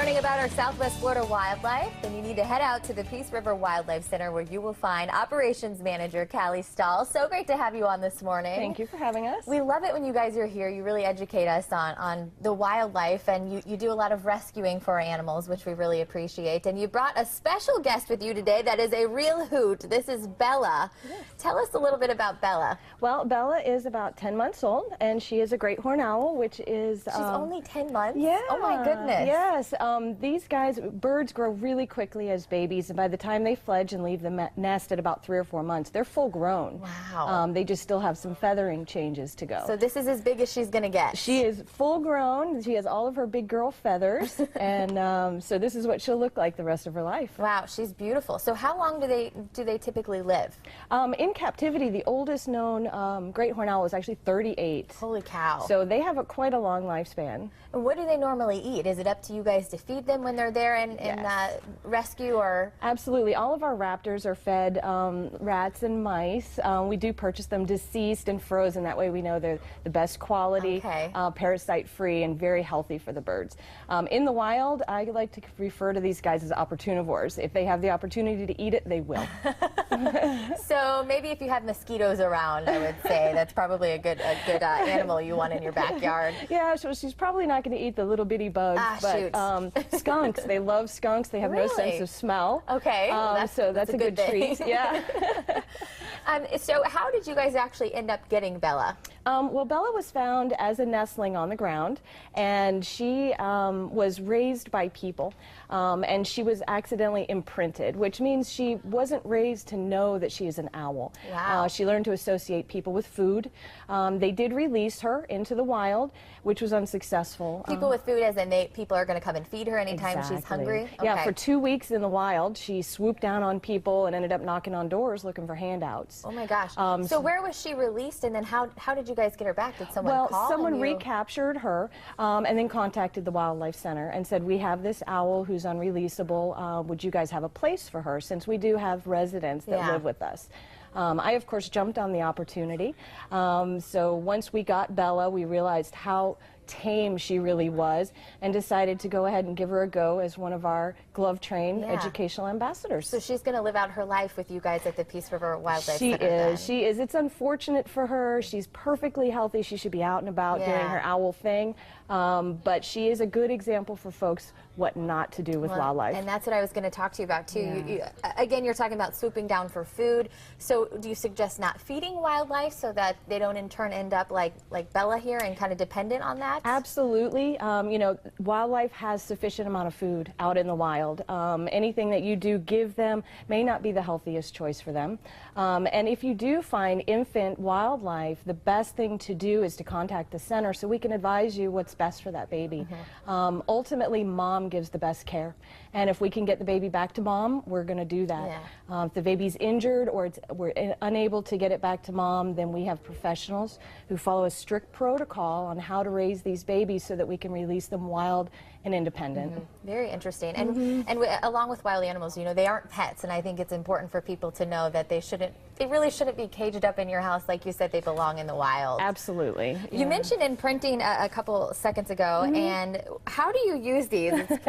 learning about our Southwest Florida wildlife, then you need to head out to the Peace River Wildlife Center where you will find Operations Manager Callie Stahl. So great to have you on this morning. Thank you for having us. We love it when you guys are here. You really educate us on the wildlife, and you do a lot of rescuing for our animals, which we really appreciate. And you brought a special guest with you today that is a real hoot. This is Bella. Yes. Tell us a little bit about Bella. Well, Bella is about 10 months old, and she is a great horned owl, which is... She's only 10 months? Yeah. Oh my goodness. Yes. These guys, birds grow really quickly as babies, and by the time they fledge and leave the nest at about 3 or 4 months, they're full grown. Wow. They just still have some feathering changes to go. So this is as big as she's going to get. She is full grown. She has all of her big girl feathers, and so this is what she'll look like the rest of her life. Wow, she's beautiful. So how long do they typically live? In captivity, the oldest known great horned owl is actually 38. Holy cow. So they have quite a long lifespan. And what do they normally eat? Is it up to you guys to feed them when they're there in rescue, or? Absolutely. All of our raptors are fed rats and mice. We do purchase them deceased and frozen. That way we know they're the best quality, parasite-free, and very healthy for the birds. In the wild, I like to refer to these guys as opportunivores. If they have the opportunity to eat it, they will. So maybe if you have mosquitoes around, I would say that's probably a good animal you want in your backyard. Yeah, so she's probably not going to eat the little bitty bugs, but skunks. They love skunks. They have no sense of smell. Okay, well, so that's a good treat. Yeah. So how did you guys actually end up getting Bella? Well, Bella was found as a nestling on the ground, and she was raised by people, and she was accidentally imprinted, which means she wasn't raised to know that she is an owl. Wow. She learned to associate people with food. They did release her into the wild, which was unsuccessful. People with food, as in people are going to come and feed her anytime she's hungry? Okay. Yeah, for 2 weeks in the wild, she swooped down on people and ended up knocking on doors looking for handouts. Oh my gosh. So where was she released, and then how did you guys get her back? Did someone call? Well, someone recaptured her and then contacted the Wildlife Center and said, we have this owl who's unreleasable. Would you guys have a place for her, since we do have residents that live with us? I, of course, jumped on the opportunity. So once we got Bella, we realized how tame she really was and decided to go ahead and give her a go as one of our glove-trained educational ambassadors. So she's going to live out her life with you guys at the Peace River Wildlife Center. She is. It's unfortunate for her. She's perfectly healthy. She should be out and about doing her owl thing. But she is a good example for folks what not to do with wildlife. And that's what I was going to talk to you about, too. Again, you're talking about swooping down for food. So do you suggest not feeding wildlife so that they don't in turn end up like Bella here and kind of dependent on that? Absolutely. You know, wildlife has sufficient amount of food out in the wild. Anything that you do give them may not be the healthiest choice for them. And if you do find infant wildlife, the best thing to do is to contact the center so we can advise you what's best for that baby. Ultimately, mom gives the best care. And if we can get the baby back to mom, we're going to do that. If the baby's injured or we're unable to get it back to mom, then we have professionals who follow a strict protocol on how to raise these babies so that we can release them wild and independent. Very interesting. And along with wild animals, you know, they aren't pets, and I think it's important for people to know that they really shouldn't be caged up in your house. Like you said, they belong in the wild. Absolutely. You mentioned imprinting a couple seconds ago, and how do you use these? It's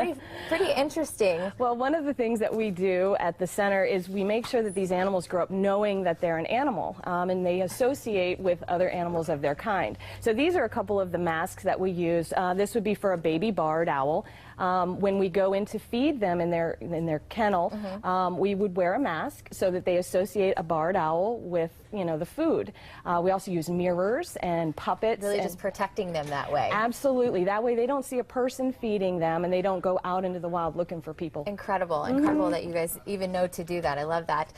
pretty interesting. Well, one of the things that we do at the center is we make sure that these animals grow up knowing that they're an animal, and they associate with other animals of their kind. So these are a couple of the masks that we use. This would be for a baby barred owl. When we go in to feed them in their kennel, we would wear a mask so that they associate a barred owl with, you know, the food. We also use mirrors and puppets. Really just protecting them that way. Absolutely. That way they don't see a person feeding them and they don't go out into the wild looking for people. Incredible. Incredible that you guys even know to do that. I love that.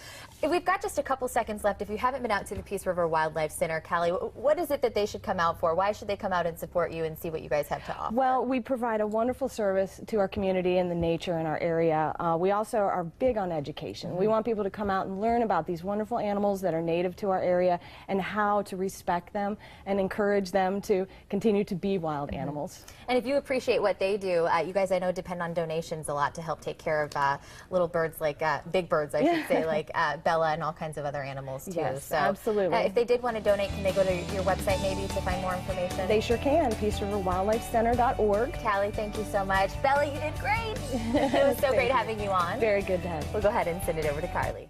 We've got just a couple seconds left. If you haven't been out to the Peace River Wildlife Center, Callie, what is it that they should come out for? Why should they come out and support you and see what you guys have to offer? Well, we provide a wonderful service to our community and the nature in our area. We also are big on education. We want people to come out and learn about these wonderful animals that are native to our area and how to respect them and encourage them to continue to be wild animals. And if you appreciate what they do, you guys, I know, depend on donations a lot to help take care of little birds, like big birds, I should say, like Bella and all kinds of other animals, too. Yes, so, absolutely. If they did want to donate, can they go to your website maybe to find more information? They sure can, peaceriverwildlifecenter.org. Callie, thank you so much. Bella, you did great. It was so great having you on. Very good to have you. We'll go ahead and send it over to Carly.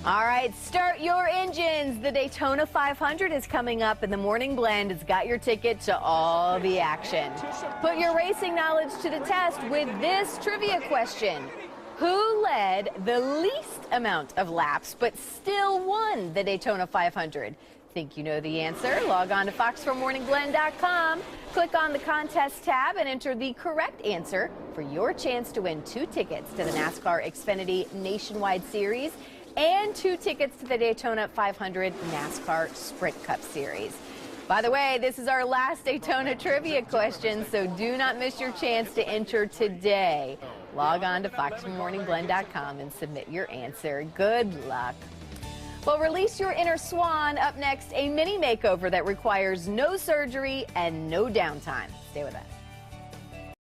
All right, start your engines. The Daytona 500 is coming up, and the Morning Blend has got your ticket to all the action. Put your racing knowledge to the test with this trivia question. Who led the least amount of laps but still won the Daytona 500? Think you know the answer? Log on to Fox4morningblend.com, click on the contest tab, and enter the correct answer for your chance to win 2 tickets to the NASCAR Xfinity Nationwide Series and 2 tickets to the Daytona 500 NASCAR Sprint Cup Series. By the way, this is our last Daytona trivia question, so do not miss your chance to enter today. Log on to Fox4morningblend.com and submit your answer. Good luck. Well, release your inner swan. Up next, a mini makeover that requires no surgery and no downtime. Stay with us.